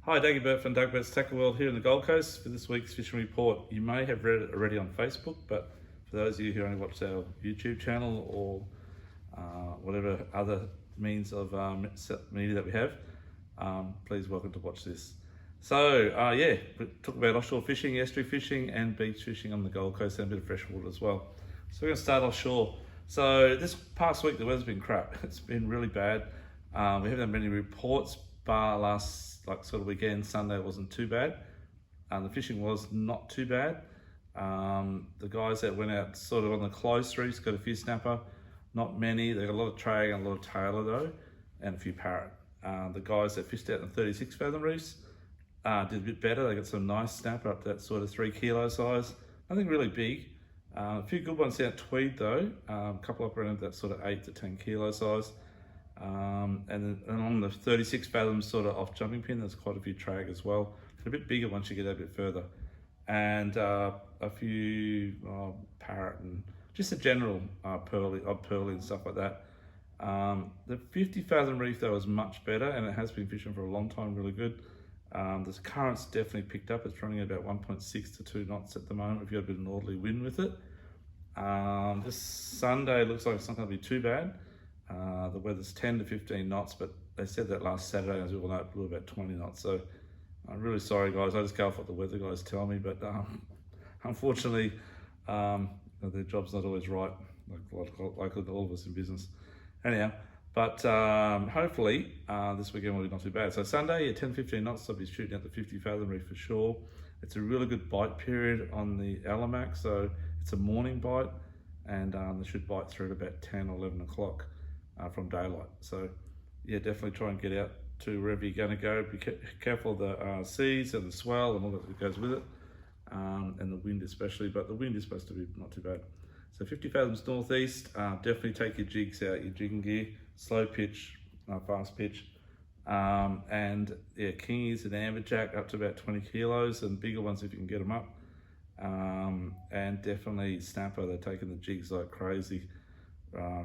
Hi, Dougie Burt from Doug Burt's Tackle World here in the Gold Coast for this week's fishing report. You may have read it already on Facebook, but for those of you who only watch our YouTube channel or whatever other means of media that we have, please welcome to watch this. So we talk about offshore fishing, estuary fishing and beach fishing on the Gold Coast and a bit of freshwater as well. So we're going to start offshore. So this past week the weather's been crap. It's been really bad. We haven't had many reports, bar last sort of weekend. Sunday wasn't too bad. The fishing was not too bad. The guys that went out sort of on the close reefs got a few snapper, not many. They got a lot of trag and a lot of tailor though, and a few parrot. The guys that fished out in 36 fathom reefs did a bit better. They got some nice snapper up to that sort of 3 kilo size. Nothing really big. A few good ones out Tweed though. A couple up around that sort of 8 to 10 kilo size. And on the 36 fathoms sort of off jumping pin, there's quite a few trag as well. They're a bit bigger once you get a bit further. And a few parrot and just a general odd pearly and stuff like that. The 50 fathom reef though is much better, and it has been fishing for a long time, really good. The current's definitely picked up. It's running at about 1.6 to 2 knots at the moment if you've got a bit of a northerly wind with it. This Sunday looks like it's not going to be too bad. The weather's 10 to 15 knots, but they said that last Saturday, as we all know, it blew about 20 knots. So I'm really sorry, guys. I just go off what the weather guys tell me, but unfortunately, their job's not always right, like all of us in business. Anyhow, but hopefully this weekend will be not too bad. So Sunday, 10-15 knots, I'll be shooting at the 50 fathom reef for sure. It's a really good bite period on the Alamac, so it's a morning bite, and they should bite through at about 10 or 11 o'clock from daylight. So yeah, definitely try and get out to wherever you're going to go. Be careful of the seas and the swell and all that goes with it, and the wind especially, but the wind is supposed to be not too bad. So 50 fathoms northeast, definitely take your jigs out, your jigging gear, slow pitch, fast pitch, and yeah, kingies and amberjack up to about 20 kilos, and bigger ones if you can get them up. And definitely snapper, they're taking the jigs like crazy,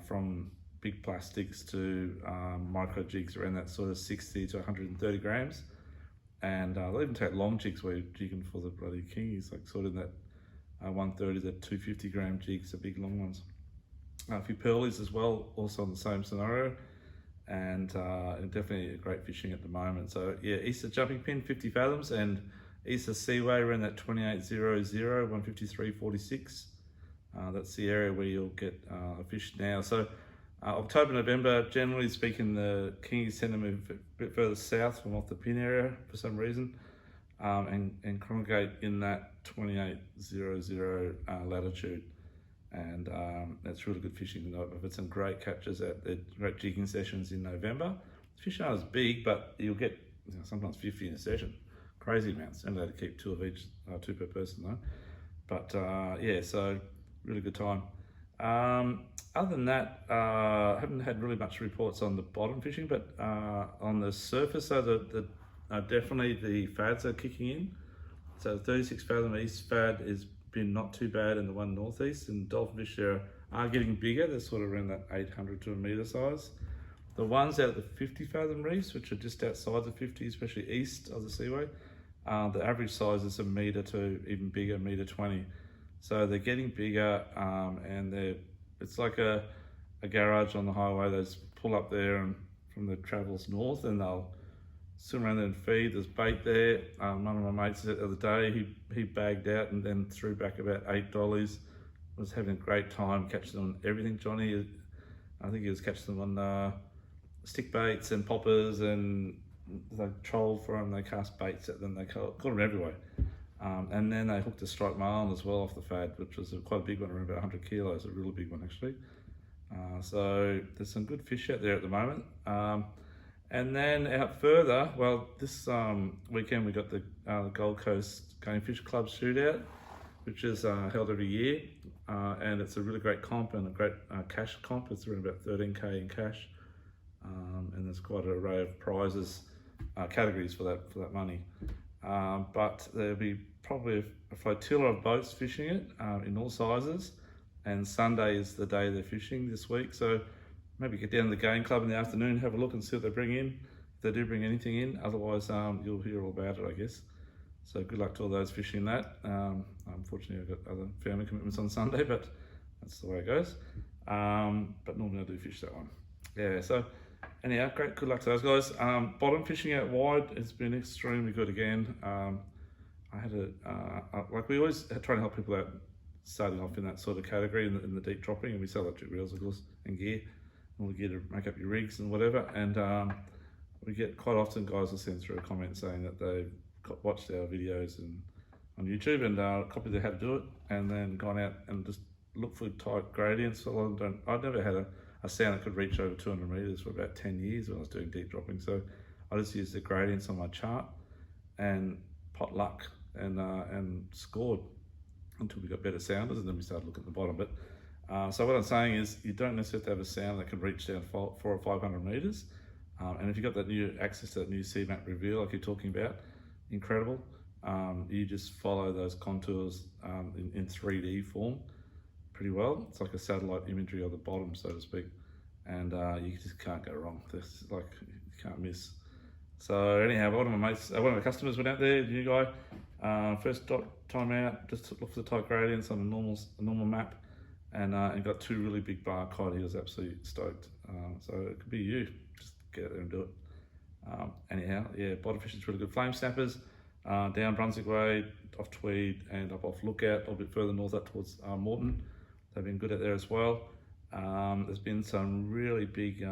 from big plastics to micro jigs around that sort of 60 to 130 grams. And they'll even take long jigs where you're jigging for the bloody kingies, like sort of that 130 to 250 gram jigs, the big long ones. A few pearlies as well, also on the same scenario. And definitely great fishing at the moment. So yeah, Easter jumping pin, 50 fathoms, and Easter Seaway around that 2800, 153.46. That's the area where you'll get a fish now. So October, November, generally speaking, the kingies tend to move a bit further south from off the pin area for some reason, and congregate in that 2800 latitude. And that's really good fishing. I've had some great catches at the great jigging sessions in November. The fish aren't as big, but you'll get sometimes 50 in a session. Crazy amounts. And they had to keep 2 of each, 2 per person though. But yeah, so really good time. Other than that, I haven't had really much reports on the bottom fishing, but on the surface, so definitely the fads are kicking in. So the 36 fathom east fad has been not too bad, in the one northeast, and dolphin fish there are getting bigger. They're sort of around that 800 to a metre size. The ones out at the 50 fathom reefs, which are just outside the 50, especially east of the seaway, the average size is a metre to even bigger, 1.20 meters. So they're getting bigger, and it's like a garage on the highway. They just pull up there and from the travels north, and they'll swim around there and feed. There's bait there. One of my mates the other day, he bagged out and then threw back about $8. Was having a great time catching them on everything. Johnny, I think he was catching them on stick baits and poppers, and they trolled for them. They cast baits at them. They caught them everywhere. And then they hooked a striped marlin as well off the fad, which was quite a big one, around about 100 kilos, a really big one actually. So there's some good fish out there at the moment. And then out further, well, this weekend we got the Gold Coast Game Fish Club shootout, which is held every year. And it's a really great comp and a great cash comp. It's around about 13K in cash. And there's quite an array of prizes, categories for that money. But there'll be probably a flotilla of boats fishing it in all sizes, and Sunday is the day they're fishing this week. So maybe get down to the game club in the afternoon, have a look and see what they bring in. they do bring anything in. Otherwise, you'll hear all about it, I guess. So good luck to all those fishing that. Unfortunately, I've got other family commitments on Sunday, but that's the way it goes. But normally I do fish that one. Yeah, so anyhow, good luck to those guys. Bottom fishing out wide has been extremely good again. I had like we always try to help people out starting off in that sort of category in the deep dropping, and we sell electric reels, of course, and gear, all the gear to make up your rigs and whatever. And we get quite often guys will send through a comment saying that they've watched our videos on YouTube and copied how to do it, and then gone out and just looked for tight gradients. So I've never had a sound that could reach over 200 meters for about 10 years when I was doing deep dropping. So I just used the gradients on my chart and pot luck and scored until we got better sounders, and then we started looking at the bottom. But so what I'm saying is you don't necessarily have to have a sound that can reach down 400 or 500 meters. And if you've got that new access to that new C-map reveal like you're talking about, incredible. You just follow those contours in 3D form pretty well. It's like a satellite imagery of the bottom, so to speak, and you just can't go wrong. This like you can't miss. So anyhow, one of my customers went out there, new guy, first time out, just looked for the tight gradients on a normal map, and got two really big bar cod. He was absolutely stoked. So it could be you. Just get out there and do it. Anyhow, yeah, bottom fishing's really good. Flame snappers, down Brunswick Way, off Tweed, and up off Lookout, a little bit further north up towards Moreton. They've been good out there as well. There's been some really big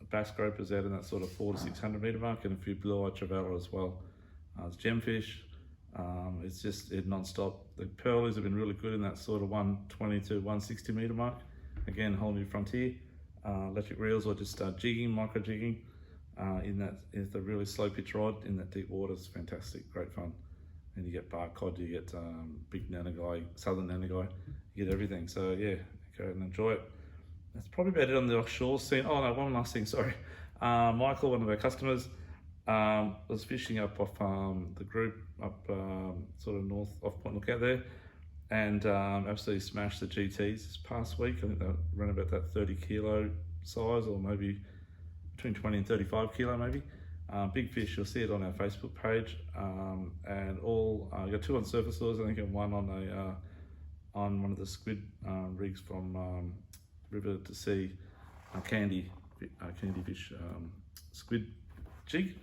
bass gropers out in that sort of 400 to 600 metre mark, and a few blue-eyed trevally as well. There's gemfish. It's just non-stop. The pearlies have been really good in that sort of 120 to 160 metre mark. Again, whole new frontier. Electric reels or just jigging, micro jigging. In that is the really slow pitch rod in that deep water. It's fantastic, great fun. And you get bar cod, you get big nanagai, southern nanagai, you get everything. So yeah, go and enjoy it. That's probably about it on the offshore scene. Oh no, one last thing, sorry. Michael, one of our customers, was fishing up off the group up sort of north off Point Lookout there, and absolutely smashed the GTs this past week. I think they ran about that 30 kilo size, or maybe between 20 and 35 kilo maybe. Big fish, you'll see it on our Facebook page, and all you got two on surface lures, I think, and one on one of the squid rigs from River to Sea, candy fish squid jig,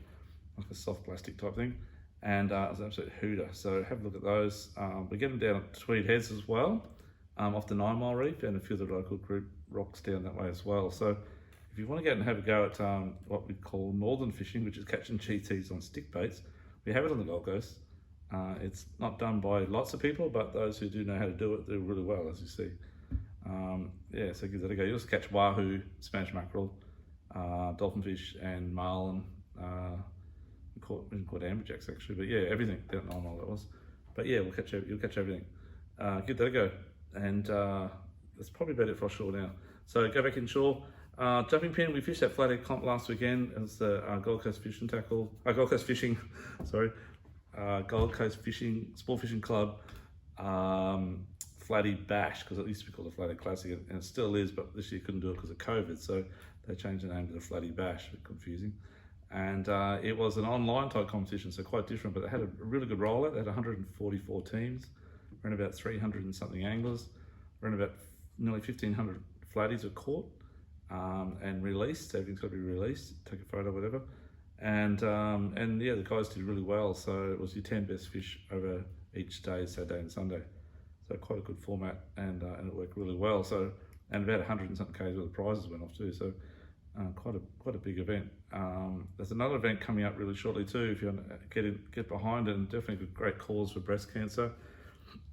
like a soft plastic type thing, and it was an absolute hooter. So have a look at those. We get them down at Tweed Heads as well, off the 9 Mile Reef, and a few of the local group rocks down that way as well. So if you want to go out and have a go at what we call northern fishing, which is catching GTs on stick baits, we have it on the Gold Coast. It's not done by lots of people, but those who do know how to do it do really well, as you see. Yeah, so give that a go. You'll just catch wahoo, Spanish mackerel, dolphin fish, and marlin. We caught amberjacks actually, but yeah, everything down at 9 Mile that was. But yeah, you'll catch everything. Give that a go, and that's probably about it for offshore now. So go back inshore. Jumping pin, we fished that flathead comp last weekend. It was the Gold Coast Fishing Tackle, Gold Coast Fishing, sorry, Gold Coast Fishing, Sport Fishing Club, Flatty Bash, because it used to be called the Flathead Classic, and it still is, but this year couldn't do it because of COVID, so they changed the name to the Flatty Bash, a bit confusing. And it was an online type competition, so quite different, but it had a really good rollout. They had 144 teams, around about 300 and something anglers, around about nearly 1,500 flatties were caught. And released. Everything's got to be released. Take a photo, whatever. And yeah, the guys did really well. So it was your 10 best fish over each day, Saturday and Sunday. So quite a good format, and it worked really well. So and about 100 and something k's worth of prizes went off too. So quite a big event. There's another event coming up really shortly too. If you want to get behind it, and definitely a great cause for breast cancer.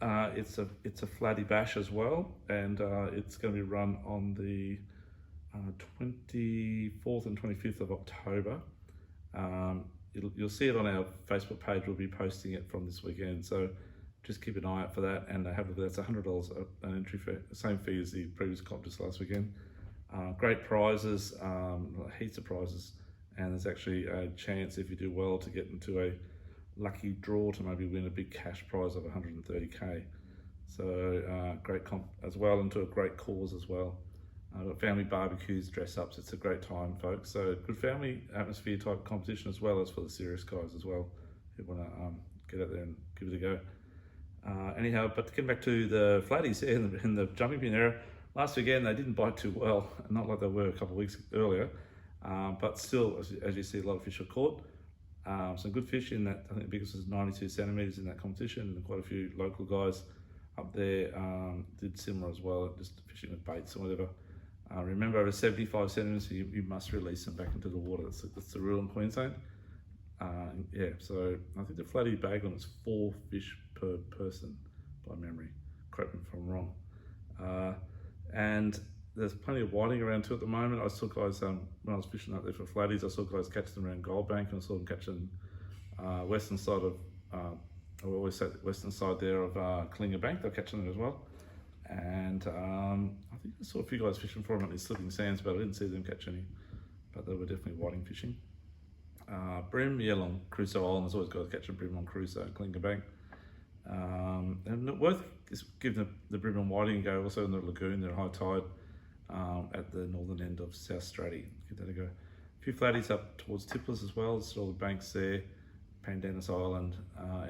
It's a flatty bash as well, and it's going to be run on the 24th and 25th of October. You'll see it on our Facebook page. We'll be posting it from this weekend, so just keep an eye out for that, and have a look at that. It's $100 an entry fee, same fee as the previous comp just last weekend. Great prizes, heaps of prizes, and there's actually a chance, if you do well, to get into a lucky draw to maybe win a big cash prize of 130k. So great comp as well, and to a great cause as well. Got family barbecues, dress ups. It's a great time, folks. So good family atmosphere type competition, as well as for the serious guys as well, who want to get out there and give it a go. Anyhow, but to get back to the flatties in the jumping pin area, last weekend they didn't bite too well, not like they were a couple of weeks earlier, but still, as you see, a lot of fish are caught. Some good fish in that. I think the biggest was 92 centimetres in that competition, and quite a few local guys up there did similar as well, just fishing with baits or whatever. Remember, over 75 centimetres, you must release them back into the water. That's the rule in Queensland. Yeah, so I think the flatty bag limit is 4 fish per person by memory. Correct me if I'm wrong. And there's plenty of whiting around too at the moment. I saw guys, when I was fishing up there for flatties, I saw guys catch them around Goldbank, and I saw them catching western side of, I always say the western side there of Klinger Bank. They're catching them as well. And I think I saw a few guys fishing for them at these slipping sands, but I didn't see them catch any. But they were definitely whiting fishing. Bream, yeah, on Crusoe Island, there's always guys catching bream on Crusoe, Klinger Bank. And worth is giving the bream and whiting a go, also in the lagoon, they're high tide at the northern end of South Stratty. Give that a go. A few flatties up towards Tipplers as well, there's all the banks there, Pandanus Island,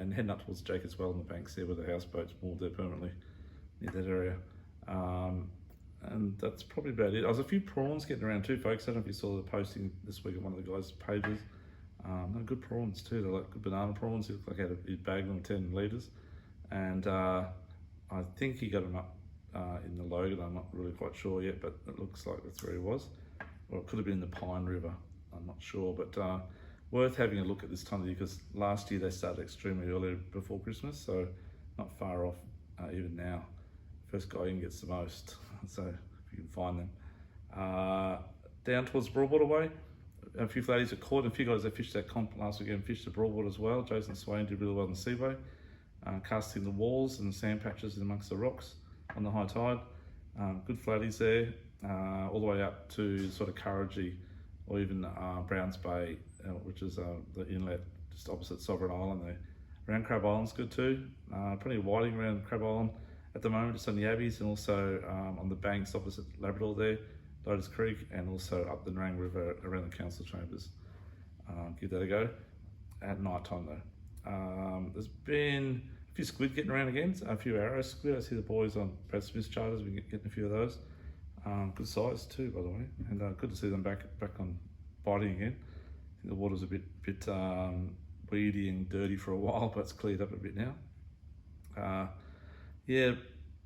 and heading up towards Jake as well on the banks there where the houseboat's moored there permanently, near that area. And that's probably about it. There's a few prawns getting around too, folks. I don't know if you saw the posting this week on one of the guys' pages. They're good prawns too. They're like good banana prawns. He looked like he bagged them 10 litres. And I think he got them up in the Logan. I'm not really quite sure yet, but it looks like that's where he was. Or it could have been in the Pine River. I'm not sure, but worth having a look at this time of year, because last year they started extremely early before Christmas, so not far off even now. First guy in gets the most, so if you can find them. Down towards Broadwater way, a few flatties are caught, and a few guys that fished that comp last weekend fished the Broadwater as well. Jason Swain did really well in the Seaway, casting the walls and the sand patches in amongst the rocks on the high tide. Good flatties there, all the way up to sort of Kurrajee, or even Browns Bay, which is the inlet just opposite Sovereign Island there. Around Crab Island's good too. Plenty of whiting around Crab Island at the moment, just on the Abbeys, and also on the banks opposite Labrador there, Lotus Creek, and also up the Narang River around the council chambers. Give that a go. At night time though. There's been a few squid getting around again, a few arrow squid. I see the boys on Brad Smith's charters, we get getting a few of those. Good size too, by the way, and good to see them back on biting again. I think the water's a bit weedy and dirty for a while, but it's cleared up a bit now. Yeah,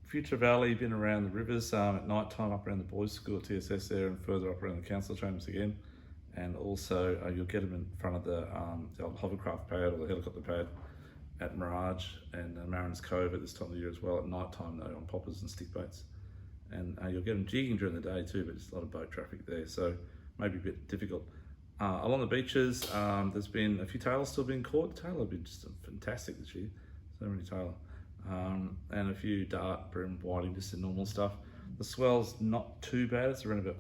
Future Valley, been around the rivers at night time, up around the boys' school at TSS there, and further up around the council chambers again. And also you'll get them in front of the old hovercraft pad or the helicopter pad at Mirage and Mariners Cove at this time of the year as well, at night time though, on poppers and stick boats. And you'll get them jigging during the day too, but there's a lot of boat traffic there, so maybe a bit difficult. Along the beaches, there's been a few tails still being caught. Tail have been just fantastic this year, so many tail. And a few dart, bream, whiting, just the normal stuff. The swell's not too bad, it's around about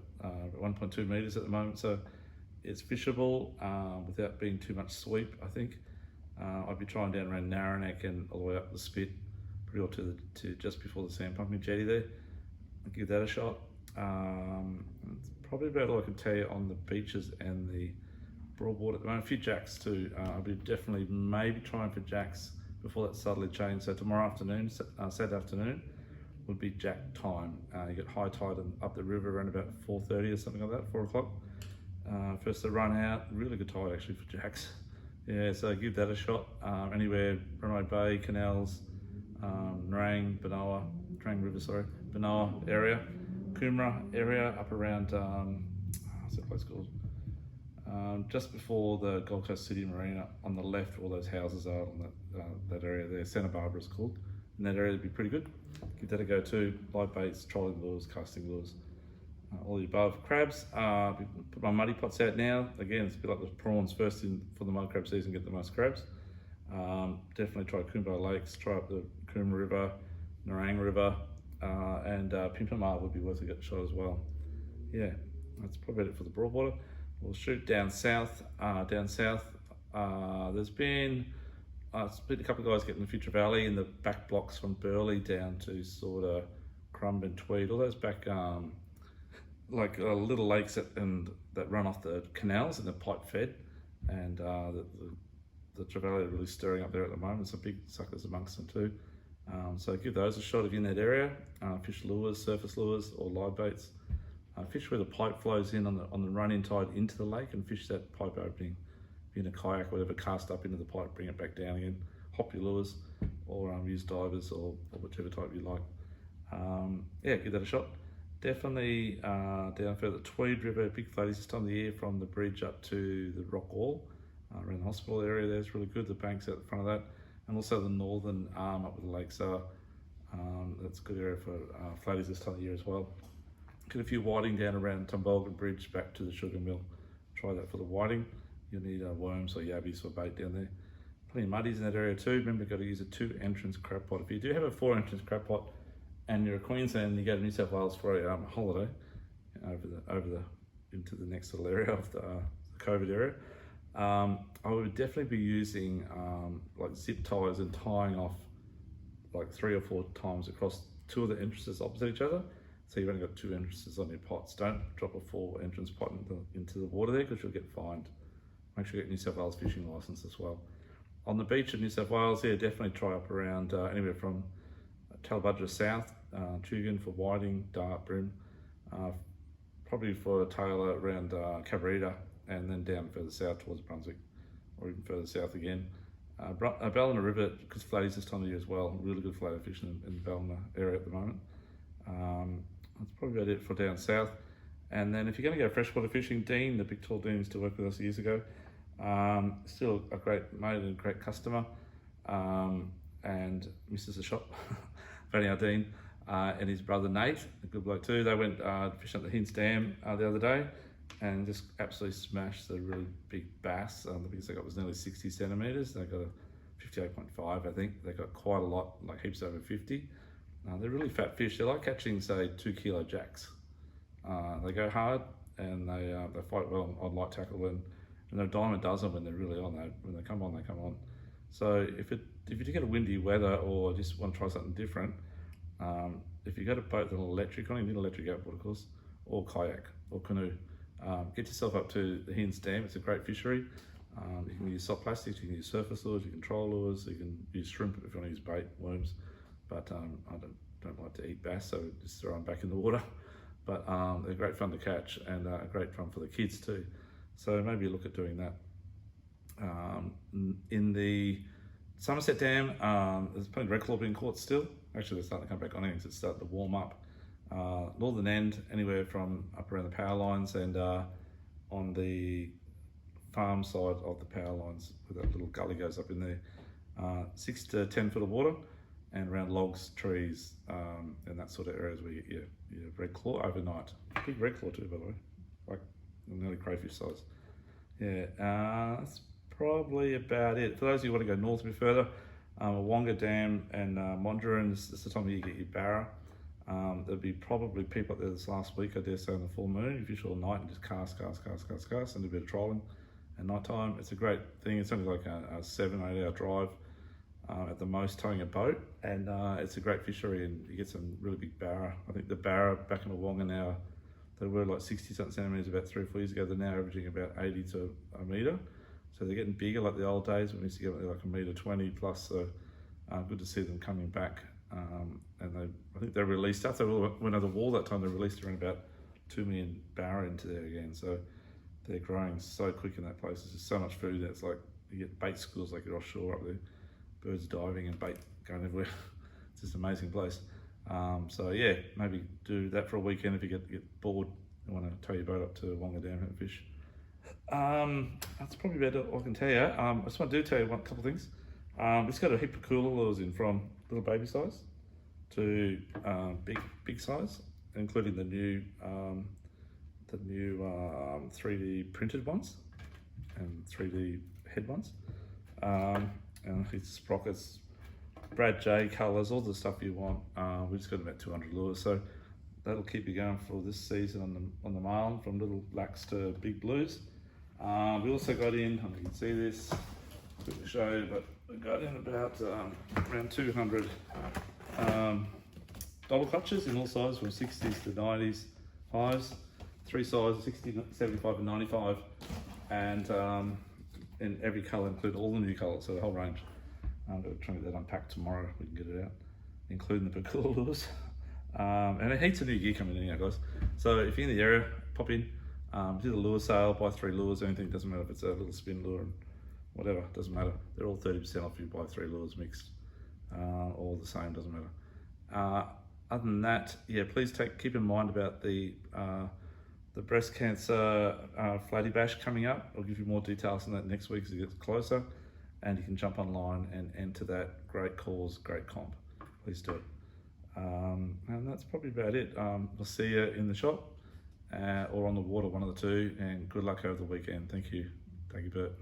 1.2 metres at the moment, so it's fishable without being too much sweep, I think. I'd be trying down around Narranack and all the way up the Spit, pretty well to just before the sand pumping jetty there. I'll give that a shot. It's probably about all I can tell you on the beaches and the Broadwater at the moment. A few jacks too. I'll be definitely maybe trying for jacks before that subtly changed. So tomorrow afternoon, Saturday afternoon, would be jack time. You get high tide up the river around about 4:30 or something like that, 4 o'clock. First to run out, really good tide actually for jacks. Yeah, so give that a shot. Anywhere, Runaway Bay, Canals, Narang, Benoa, Narang River, sorry, Benoa area, Coomera area, up around, what's that place called? Just before the Gold Coast City Marina, on the left, all those houses are on that area there. Santa Barbara is called. In that area, would be pretty good. Give that a go too. Live baits, trolling lures, casting lures, all the above. Crabs, put my muddy pots out now. Again, it's a bit like the prawns. First in for the mud crab season, get the most crabs. Definitely try Coomera Lakes, try up the Coomera River, Narang River, and Pimpamar would be worth a shot as well. Yeah, that's probably it for the Broadwater. We'll shoot down south. There's been a couple of guys getting the Future Valley in the back blocks from Burleigh down to sort of Crumb and Tweed. All those back like little lakes that run off the canals and the pipe fed, and the trevally are really stirring up there at the moment. Some big suckers amongst them too. So give those a shot if you're in that area. Fish lures, surface lures, or live baits. Fish where the pipe flows in on the run-in tide into the lake, and fish that pipe opening. If you're in a kayak, whatever, cast up into the pipe, bring it back down again. Hop your lures, or use divers, or whichever type you like. Yeah, give that a shot. Definitely down further, Tweed River, big floaties this time of the year from the bridge up to the rock wall around the hospital area. There's really good. The banks out the front of that, and also the northern arm up with the lakes are. That's a good area for floaties this time of the year as well. Get a few whiting down around Tumbolgan Bridge back to the sugar mill. Try that for the whiting. You'll need worms or yabbies for bait down there. Plenty of muddies in that area too. Remember, you've got to use a 2-entrance crab pot. If you do have a 4-entrance crab pot and you're a Queensland and you go to New South Wales for a holiday into the next little area of the COVID area, I would definitely be using like zip ties and tying off like 3 or 4 times across 2 of the entrances opposite each other. So you've only got 2 entrances on your pots. Don't drop a 4-entrance pot into the water there, because you'll get fined. Make sure you get New South Wales fishing licence as well. On the beach in New South Wales, yeah, definitely try up around anywhere from Talbudgera South, Tugun for whiting, dart, brim, probably for a tailor around Cabarita, and then down further south towards Brunswick, or even further south again. Ballina River, because floaties this time of year as well. Really good floater fishing in the Ballina area at the moment. That's probably about it for down south. And then if you're going to go freshwater fishing, Dean, the big tall Dean, used to work with us years ago. Still a great mate and a great customer, and misses the shop, Vanny Dean, and his brother Nate, a good bloke too. They went fishing at the Hints Dam the other day, and just absolutely smashed the really big bass. The biggest they got was nearly 60 centimetres. They got a 58.5, I think. They got quite a lot, like heaps over 50. They're really fat fish. They're like catching, say, 2 kilo jacks. They go hard, and they fight well on light tackle, and they're a dime a dozen when they're really on. When they come on, they come on. So if you do get a windy weather, or just want to try something different, if you got a boat with an electric on, you need an electric outboard, of course, or kayak or canoe. Get yourself up to the Hinds Dam. It's a great fishery. You can use soft plastics, you can use surface lures, you can troll lures, you can use shrimp if you want to use bait, worms. But I don't like to eat bass, so just throw them back in the water. But they're great fun to catch, and great fun for the kids too. So maybe look at doing that. In the Somerset Dam, there's plenty of red claw being caught still. Actually, they're starting to come back on because it's starting to warm up. Northern end, anywhere from up around the power lines, and on the farm side of the power lines, where that little gully goes up in there, 6 to 10 foot of water, and around logs, trees, and that sort of areas where you get your red claw overnight. Big red claw too, by the way, like nearly crayfish size. Yeah, that's probably about it. For those of you who want to go north a bit further, Wonga Dam and Mondrian, this is the time of year you get your barra. There'll be probably people up there this last week, I dare say, on the full moon. You fish all night and just cast, and do a bit of trolling at night time. It's a great thing. It's only like a 7-8 hour drive at the most, towing a boat, and it's a great fishery, and you get some really big barra. I think the barra back in the Wonga now, they were like 60 something centimetres about 3 or 4 years ago. They're now averaging about 80 to a metre. So they're getting bigger like the old days when we used to get like 1.20 metre plus. So good to see them coming back. And I think they released, after they went over the wall that time, they released around about 2 million barra into there again. So they're growing so quick in that place. There's just so much food that it's like, you get bait schools like your offshore up there, birds diving and bait going everywhere. It's just an amazing place. So yeah, maybe do that for a weekend if you get bored and want to tow your boat up to Wonga Dam and fish. That's probably about all I can tell you. I just want to tell you a couple of things. It's got a heap of cooler lures in, from little baby size to big size, including the new 3D printed ones and 3D head ones, and it's sprockets, Brad J colours, all the stuff you want. We just got about 200 lures, so that'll keep you going for this season on the Marlin, from little blacks to big blues. We also got in, I don't know if you can see this, quickly show you, but we got in about around 200 double clutches in all sizes, from 60s to 90s highs. 3 sizes, 60, 75 and 95, and in every colour, include all the new colours, so the whole range. I'm going to try and get that unpacked tomorrow, we can get it out, including the Biggera Waters. And a heaps of new gear coming in now, guys. So if you're in the area, pop in, do the lure sale, buy 3 lures, anything, doesn't matter if it's a little spin lure and whatever, doesn't matter. They're all 30% off if you buy 3 lures mixed, all the same, doesn't matter. Other than that, yeah, please keep in mind about the breast cancer flatty bash coming up. I'll give you more details on that next week as it gets closer, and you can jump online and enter that. Great cause, great comp. Please do it. And that's probably about it. I'll see you in the shop or on the water, one of the two, and good luck over the weekend. Thank you, Bert.